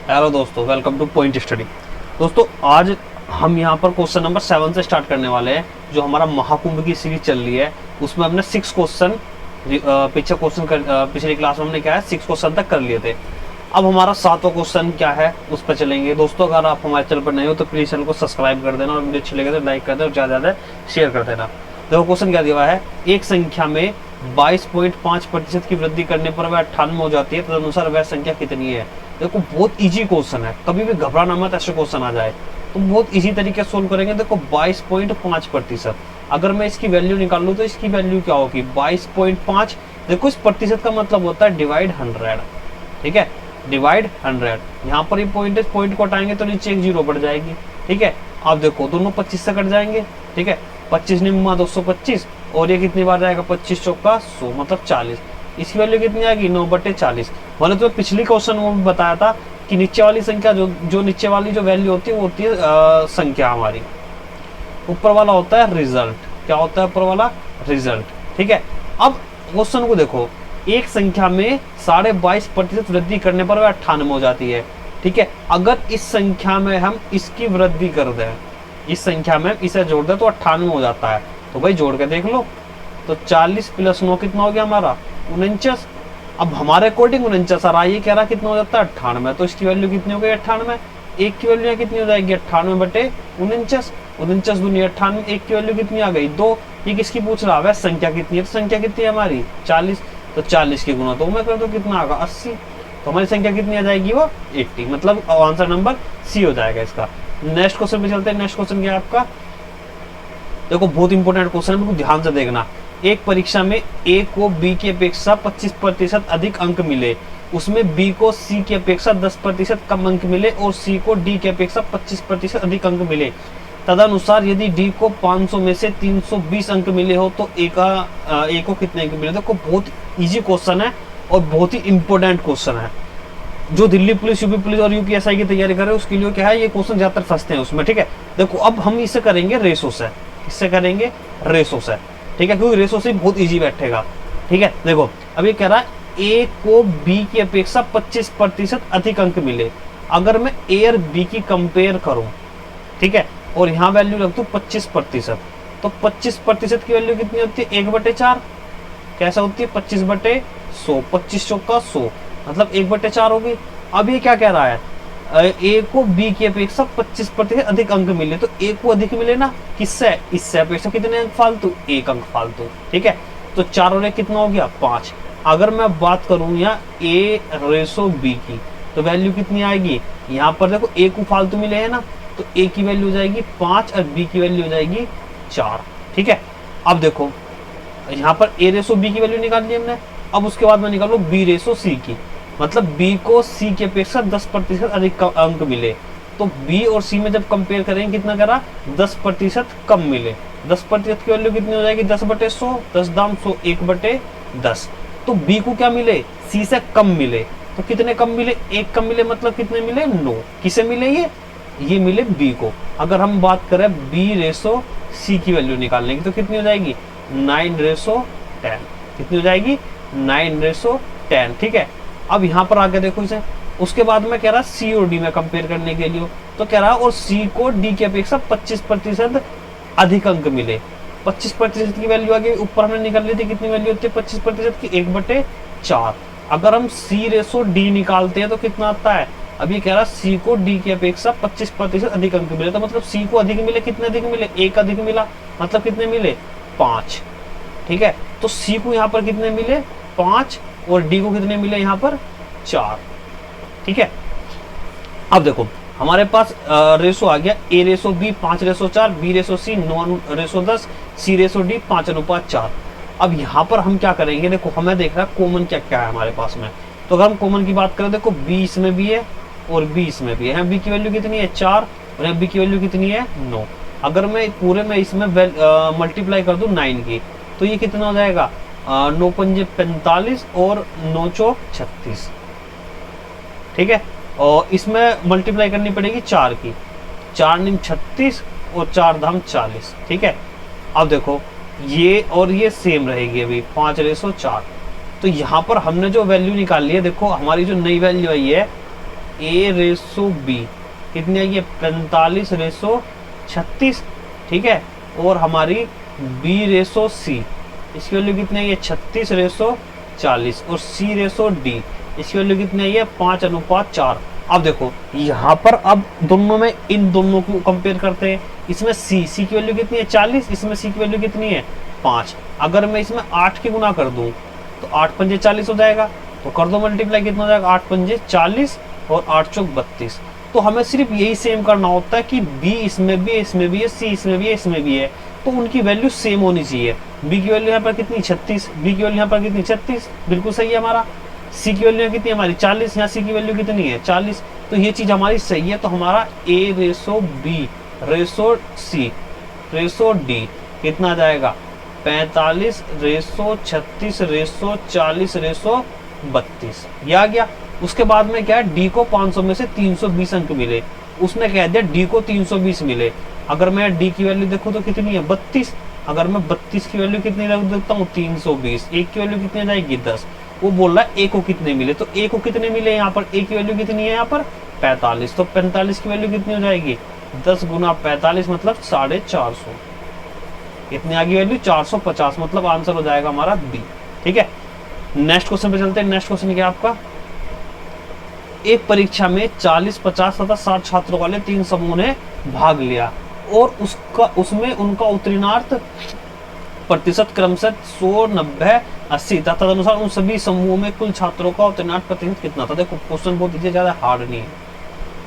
Hello दोस्तों, welcome two point study. दोस्तों आज हम यहाँ पर क्वेश्चन नंबर 7 से स्टार्ट करने वाले हैं। जो हमारा महाकुंभ की सीरीज चल रही है उसमें हमने 6 क्वेश्चन पिछली क्लास में हमने क्या है 6 क्वेश्चन तक कर लिए थे। अब हमारा 7वां क्वेश्चन क्या है उस पर चलेंगे। दोस्तों अगर आप हमारे चैनल पर नए हो तो प्लीज चैनल को सब्सक्राइब कर देना और वीडियो अच्छी लगे तो लाइक कर देना और ज़्यादा ज़्यादा शेयर कर देना। देखो क्वेश्चन क्या दिया हुआ है, एक संख्या में 22.5% की वृद्धि करने पर वह 98 हो जाती है, तदनुसार वह संख्या कितनी है। देखो बहुत इजी क्वेश्चन है, कभी भी घबराना मत ऐसे क्वेश्चन आ जाए तो बहुत इजी तरीके से सोल्व करेंगे। देखो 22.5%, अगर मैं इसकी वैल्यू निकाल लूँ तो इसकी वैल्यू क्या होगी 22.5। देखो इस प्रतिशत का मतलब होता है डिवाइड 100, ठीक है, डिवाइड 100। यहाँ पर ये पॉइंट को हटाएंगे तो नीचे एक जीरो बढ़ जाएगी, ठीक है। अब देखो दोनों 25 से कट जाएंगे, ठीक है, 25 निम्मा 225 और ये कितनी बार जाएगा 25 चौका 100 मतलब 40। इसकी वैल्यू कितनी आएगी 9/40। मैंने तो पिछली क्वेश्चन में बताया था कि नीचे वाली संख्या जो नीचे वाली जो वैल्यू होती है वो होती है संख्या हमारी, ऊपर वाला होता है रिजल्ट। क्या होता है ऊपर वाला रिजल्ट, ठीक है। अब क्वेश्चन को देखो, एक संख्या में 22.5% वृद्धि करने पर वह 98 हो जाती है, ठीक है। अगर इस संख्या में हम इसकी वृद्धि कर दें, इस संख्या में इसे जोड़ दें तो 98 हो जाता है। तो भाई जोड़ के देख लो, तो 40 + 9 कितना हो गया हमारा 49। अब हमारे अकॉर्डिंग 49 आ ये कह रहा कितना हो जाता है 98, तो इसकी वैल्यू कितनी हो गई 98। एक की वैल्यू कितनी हो जाएगी 98/49, 49 दूनी 98। एक की वैल्यू कितनी आ गई 2। ये किसकी पूछ रहा है संख्या कितनी है, तो संख्या कितनी है हमारी 40, तो 40 की गुना तो मैं कर दो कितना आगा 80, तो हमारी संख्या कितनी आ जाएगी वो 80, मतलब आंसर नंबर सी हो जाएगा इसका। नेक्स्ट क्वेश्चन पे चलते हैं। नेक्स्ट क्वेश्चन क्या है आपका, देखो बहुत इंपॉर्टेंट क्वेश्चन है, बिल्कुल ध्यान से देखना। एक परीक्षा में ए को बी की अपेक्षा 25% अधिक अंक मिले, उसमें बी को सी की अपेक्षा 10% कम अंक मिले और सी को डी की अपेक्षा 25% अधिक अंक मिले। तदनुसार यदि डी को 500 में से 320 अंक मिले हो तो ए को कितने अंक मिले। देखो बहुत इजी क्वेश्चन है और बहुत ही इंपॉर्टेंट क्वेश्चन है। जो दिल्ली पुलिस, यूपी पुलिस और यूपीएसआई की तैयारी कर रहे हैं उसके लिए क्या है ये क्वेश्चन ज्यादातर फंसते हैं उसमें, ठीक है। देखो अब हम इसे करेंगे रेशो से, इससे करेंगे रेशो से, ठीक है, क्योंकि रेशो से बहुत इजी बैठेगा, ठीक है। देखो अब ये कह रहा है ए को बी की अपेक्षा 25% अधिक अंक मिले। अगर मैं ए और बी की कंपेयर करूं, ठीक है, और यहाँ वैल्यू रख दूं 25%, तो 25% की वैल्यू कितनी होती है 1/4। कैसा होती है 25/100, 25 चौका 100 मतलब 1/4 होगी। अब ये क्या कह रहा है, ए को बी की अपेक्षा 25% अधिक अंक मिले, तो ए को अधिक मिले ना किससे, इससे अपेक्षा कितने अंक फालतू 1 अंक फालतू, ठीक है। तो 4 और 1 कितना हो गया 5। अगर मैं बात करूं यहाँ ए रेशो बी की तो वैल्यू कितनी आएगी, यहाँ पर देखो ए को फालतू मिले है ना, तो ए की वैल्यू हो जाएगी 5 और बी की वैल्यू हो जाएगी 4, ठीक है। अब देखो यहाँ पर ए रेशो बी की वैल्यू निकाल ली हमने। अब उसके बाद में निकालो बी रेशो सी की, मतलब बी को सी की अपेक्षा 10% अधिक अंक मिले, तो बी और सी में जब कंपेयर करेंगे कितना करा 10% कम मिले। 10% की वैल्यू कितनी हो जाएगी 10/100, 10 दाम 100, 1/10। तो बी को क्या मिले सी से कम मिले, तो कितने कम मिले 1 कम मिले, मतलब कितने मिले 9। किसे मिले ये मिले बी को। अगर हम बात करें बी रेशो सी की वैल्यू निकालने की तो कितनी हो जाएगी 9/10, कितनी हो जाएगी 9/10, ठीक है। अब यहाँ पर आगे देखो इसे, उसके बाद में कह रहा सी और डी में कंपेयर करने के लिए, तो कह रहा और सी को डी की अपेक्षा 25% अधिक अंक मिले। 25% की वैल्यू आगे ऊपर हमने निकाल ली थी, कितनी वैल्यू होती है 25% की 1/4। अगर हम सी रेशो डी निकालते हैं तो कितना आता है, अब ये कह रहा सी को डी की अपेक्षा 25% अधिक अंक मिले, तो मतलब सी को अधिक मिले, कितने अधिक मिले 1 अधिक मिला, मतलब कितने मिले 5, ठीक है। तो सी को यहाँ पर कितने मिले 5 और डी को कितने मिले यहाँ पर 4, ठीक है। अब देखो हमारे पास रेशो आ गया ए रेशो बी 5/4, बी रेशो सी 9/10, सी रेशो डी 5:4। अब यहाँ पर हम क्या करेंगे, देखो हमें देख रहा है कॉमन क्या क्या है हमारे पास में। तो अगर हम कॉमन की बात करें, देखो बी इसमें भी है और बी इसमें भी है। बी की वैल्यू कितनी है 4 और बी की वैल्यू कितनी है 9। अगर मैं पूरे में इसमें मल्टीप्लाई कर दूं 9 की, तो ये कितना हो जाएगा 9 पंजे 45 और 9 चौक 36, ठीक है। और इसमें मल्टीप्लाई करनी पड़ेगी 4 की, 4 9 36 और 4 धाम 40, ठीक है। अब देखो ये और ये सेम रहेगी अभी 5/4। तो यहाँ पर हमने जो वैल्यू निकाल ली है, देखो हमारी जो नई वैल्यू आई है A रेसो B कितनी आएगी, 45:36, ठीक है। और हमारी B रेसो C इसकी वैल्यू कितनी आई है, 36:40, और C रेसो D इसकी वैल्यू कितनी आई है, 5:4। अब देखो यहाँ पर अब दोनों में इन दोनों को कंपेयर करते हैं। इसमें C की वैल्यू कितनी है, 40, इसमें C की वैल्यू कितनी है, 5। अगर मैं इसमें 8 की गुना कर दूं तो 8 पंजे 40 हो जाएगा, तो कर दो मल्टीप्लाई, कितना हो जाएगा, 8 पंजे 40 और 8 चौक 32। तो हमें सिर्फ यही सेम करना होता है कि B इसमें भी है, इसमें भी है, C इसमें भी है, इसमें भी है, तो उनकी वैल्यू सेम होनी चाहिए। B की वैल्यू यहाँ पर कितनी, 36, B की वैल्यू यहाँ पर कितनी, 36, बिल्कुल सही है हमारा। C की वैल्यू कितनी है हमारी, 40, यहाँ C की वैल्यू कितनी है, 40, तो ये चीज हमारी सही है। तो हमारा A ratio B ratio C ratio D कितना आ जाएगा, 45:36:40:32, ये आ गया। उसके बाद में क्या है, D को 500 में से 320 अंक मिले, उसने कह दिया D को 320 मिले। अगर मैं D की वैल्यू देखूं तो कितनी है, 32। अगर मैं 32 की वैल्यू कितनी रख देता हूँ, 320, एक की वैल्यू कितनी आ जाएगी, 10। वो बोल रहा है A को कितने मिले, तो A को कितने मिले, यहाँ पर A की वैल्यू कितनी है, यहाँ पर 45, तो 45 की वैल्यू कितनी हो जाएगी, 10 गुना 45 मतलब 450, कितनी आ गई वैल्यू, 450, मतलब आंसर हो जाएगा हमारा बी। ठीक है, नेक्स्ट क्वेश्चन पे चलते हैं। नेक्स्ट क्वेश्चन क्या आपका, एक परीक्षा में 40, 50 तथा 60 छात्रों वाले 3 समूह ने भाग लिया और उसमें उनका उत्तीर्णार्थ प्रतिशत क्रमशः 100, 90, 80 तथा तदनुसार उन सभी समूहों में कुल छात्रों का उत्तीर्णार्थ प्रतिशत कितना था। देखो क्वेश्चन बहुत इजी, ज्यादा हार्ड नहीं है।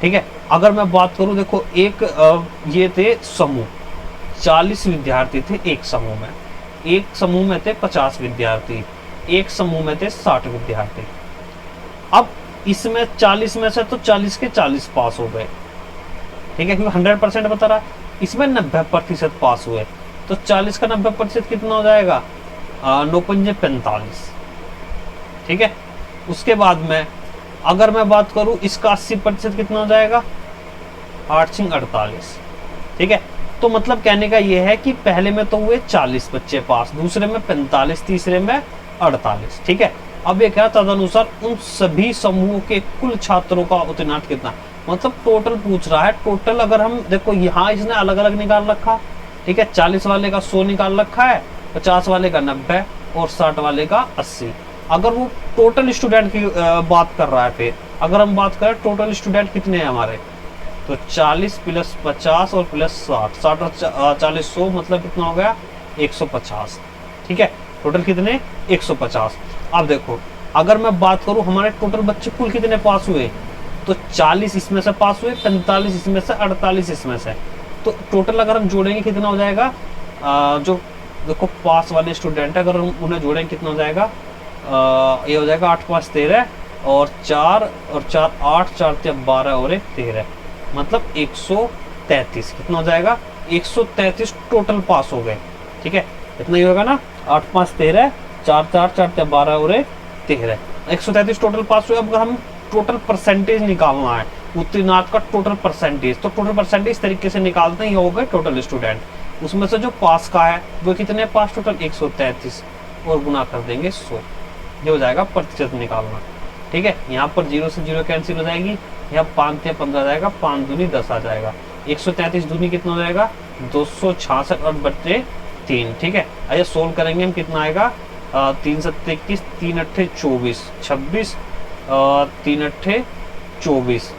ठीक है, अगर मैं बात करूं, देखो एक ये थे समूह, 40 विद्यार्थी थे एक समूह में थे 50 विद्यार्थी, एक समूह में थे 60 विद्यार्थी। अब इसमें 40 में से तो 40 के 40 पास हो गए, ठीक है, क्योंकि 100% बता रहा। इसमें 90% पास हुए, तो 40 का 90% कितना हो जाएगा, 9 पंजे 45। ठीक है, उसके बाद में अगर मैं बात करूं, इसका 80% कितना हो जाएगा, 8 सिंह 48। ठीक है, तो मतलब कहने का ये है कि पहले में तो हुए 40 बच्चे पास, दूसरे में 45, तीसरे में 48। ठीक है, अब ये क्या, तदनुसार उन सभी समूहों के कुल छात्रों का उत्तीर्णार्थ कितना, मतलब टोटल पूछ रहा है। टोटल अगर हम देखो, यहाँ इसने अलग अलग निकाल रखा। ठीक है, 40 वाले का 100 निकाल रखा है, 50 वाले का 90 और 60 वाले का 80। अगर वो टोटल स्टूडेंट की बात कर रहा है, फिर अगर हम बात करें टोटल स्टूडेंट कितने हैं हमारे, तो 40 प्लस 50 और प्लस 60, 60 और 40 100, मतलब कितना हो गया, 150। ठीक है, टोटल कितने, 150। अब देखो अगर मैं बात करूं हमारे टोटल बच्चे कुल कितने पास हुए, तो 40 इसमें से पास हुए, 45 इसमें से, 48 इसमें से, तो टोटल अगर हम जोड़ेंगे कितना हो जाएगा, जो देखो पास वाले स्टूडेंट है, अगर हम उन्हें जोड़ेंगे कितना हो जाएगा, ये हो जाएगा 8 5 13 और 4 और 4 8, 4 3 12 और 1 13, मतलब 133। कितना हो जाएगा, 133 टोटल पास हो गए। ठीक है, इतना ही होगा ना, 8 5 13, 4 4 4 3 12 और 1 13, 133 टोटल पास हुए। अब अगर हम टोटल परसेंटेज निकालना है उत्तीर्णार्थ का, टोटल परसेंटेज, तो टोटल परसेंटेज तरीके से निकालते हैं, ये हो गए टोटल स्टूडेंट, उसमें से जो पास का है वो कितने पास, टोटल 133 और गुना कर देंगे 100, ये हो जाएगा प्रतिशत निकालना। ठीक है, यहाँ पर 0 से 0 कैंसिल हो जाएगी, यहाँ 5 से 15 जाएगा, 5 दूनी 10 आ जाएगा, 133 दूनी कितना हो जाएगा, 266 और बटे 3। ठीक है, आइए सोल्व करेंगे हम, कितना आएगा, 3 7 21, 3 8 24, 26, 3 8 24,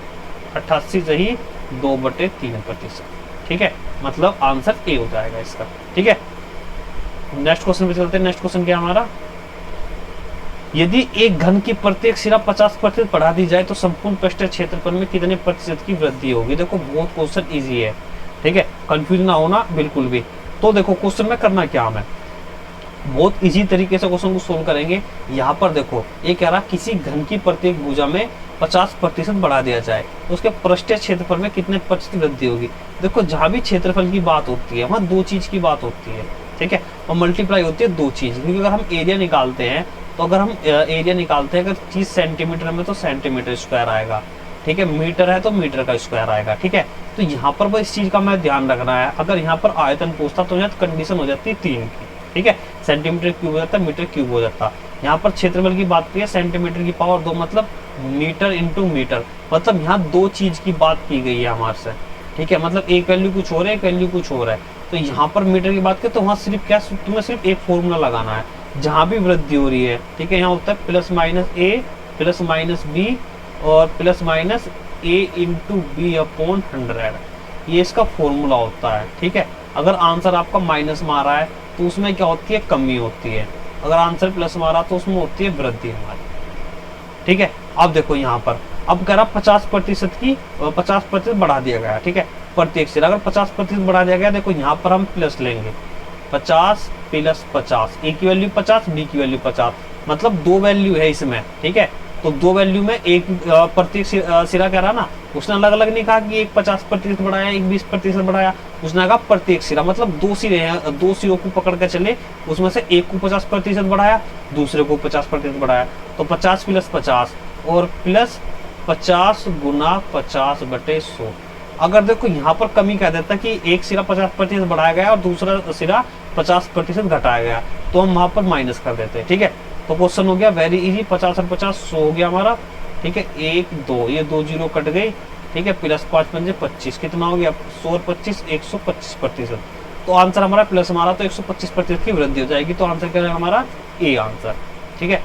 88 सही, 2/3%। ठीक है, मतलब आंसर ए हो जाएगा इसका। ठीक है, नेक्स्ट क्वेश्चन पे चलते हैं। नेक्स्ट क्वेश्चन क्या हमारा, यदि एक घन की प्रत्येक सिरा 50% बढ़ा दी जाए तो संपूर्ण पृष्ठीय क्षेत्रफल में कितने प्रतिशत की वृद्धि होगी। देखो बहुत क्वेश्चन इजी है, ठीक है, कंफ्यूज ना होना बिल्कुल भी। तो देखो क्वेश्चन में करना क्या, हमें बहुत इजी तरीके से क्वेश्चन को सोल्व करेंगे। यहाँ पर देखो ये कह रहा, किसी घन की प्रत्येक भुजा में 50% बढ़ा दिया जाए तो उसके पृष्ठीय क्षेत्रफल में कितने प्रतिशत वृद्धि होगी। देखो जहां भी क्षेत्रफल की बात होती है वहां 2 चीज की बात होती है, ठीक है, और मल्टीप्लाई होती है 2 चीज, क्योंकि अगर हम एरिया निकालते हैं, तो अगर हम एरिया निकालते हैं, अगर चीज सेंटीमीटर में तो सेंटीमीटर स्क्वायर आएगा, ठीक है, मीटर है तो मीटर का स्क्वायर आएगा। ठीक है, तो यहाँ पर वो इस चीज का मैं ध्यान रखना है। अगर यहाँ पर आयतन पूछता तो यहाँ कंडीशन हो जाती है 3 की, ठीक है, सेंटीमीटर क्यूब हो जाता, मीटर क्यूब हो जाता। यहाँ पर क्षेत्रफल की बात की है सेंटीमीटर की पावर 2 मतलब मीटर इंटू मीटर, मतलब यहाँ दो चीज की बात की गई है हमारे से, ठीक है। मतलब एक वैल्यू कुछ और है, एक वैल्यू कुछ और है। तो यहाँ पर मीटर की बात करें तो वहाँ सिर्फ क्या, तुम्हें सिर्फ एक फॉर्मूला लगाना है जहाँ भी वृद्धि हो रही है, ठीक है। यहाँ होता है प्लस माइनस ए प्लस माइनस बी और प्लस माइनस ए इंटू बी अपॉन 100, ये इसका फॉर्मूला होता है, ठीक है। अगर आंसर आपका माइनस में आ रहा है तो उसमें क्या होती है, कमी होती है। अगर आंसर प्लस में आ रहा तो उसमें होती है वृद्धि हमारी, ठीक है। अब देखो यहाँ पर अब कह रहा 50% की 50% बढ़ा दिया गया, ठीक है। प्रत्येक सिरा अगर 50% बढ़ा दिया गया, देखो यहाँ पर हम प्लस लेंगे 50 प्लस 50, ए की वैल्यू 50 बी की वैल्यू 50, मतलब दो वैल्यू है इसमें, ठीक है। तो दो वैल्यू में एक प्रत्येक सिरा कह रहा ना, उसने अलग अलग नहीं कहा कि एक 50% बढ़ाया एक 20% बढ़ाया, उसने कहा प्रत्येक सिरा, मतलब दो सिरे हैं, दो सिरों को पकड़ कर चले, उसमें से एक को 50% बढ़ाया दूसरे को 50% बढ़ाया, तो 50 प्लस 50 और प्लस 50 गुना 50/100। अगर देखो यहाँ पर कमी कह देता कि एक सिरा 50% बढ़ाया गया और दूसरा सिरा 50% घटाया गया, तो हम वहां पर माइनस कर देते हैं, ठीक है। तो क्वेश्चन हो गया वेरी इजी, 50 और 50 100 हो गया हमारा, ठीक है। 1 2 ये 2 जीरो कट गई, ठीक है। प्लस 5 पंजे 25, कितना हो गया 100 और 25 125%। तो आंसर हमारा प्लस हमारा तो 125% की वृद्धि हो जाएगी, तो आंसर क्या है हमारा ए आंसर, ठीक है।